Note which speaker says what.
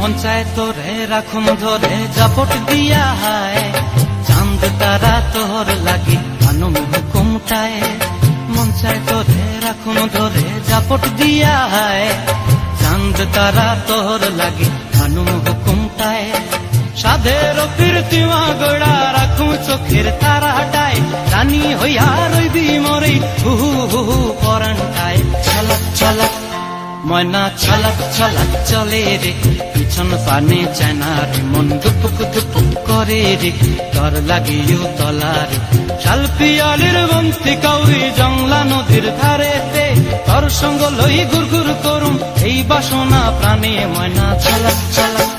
Speaker 1: মন চায় তোরে রাখুন ধরে জাপট দিয়া হায়, চাঁদ তারা তোর লাগি আনুম হুকুমটায়। মন চায় তোরে রাখুন ধরে জাপট দিয়া হায়, চাঁদ তারা তোর লাগি আনুম হুকুমটায়। সাধের কীর্তিমা গোড়া রাখুন চোখের তারাটায়, রানী হইয়া রইবি মরে হুহু হুহু পরানটায়। ছলক ছলক ময়না ছলক ছলক চলে রে, পিছন পানে চায়না রে, মন দুপুক দুপুক করে রে, তর লাগিও তলারে। শালপিয়ালির বন্তি কাউরি জংলা নদীর ধারেতে, তর সঙ্গ লই গুর গুর করুম এই বাসনা প্রাণে। ময়না ছলক ছলক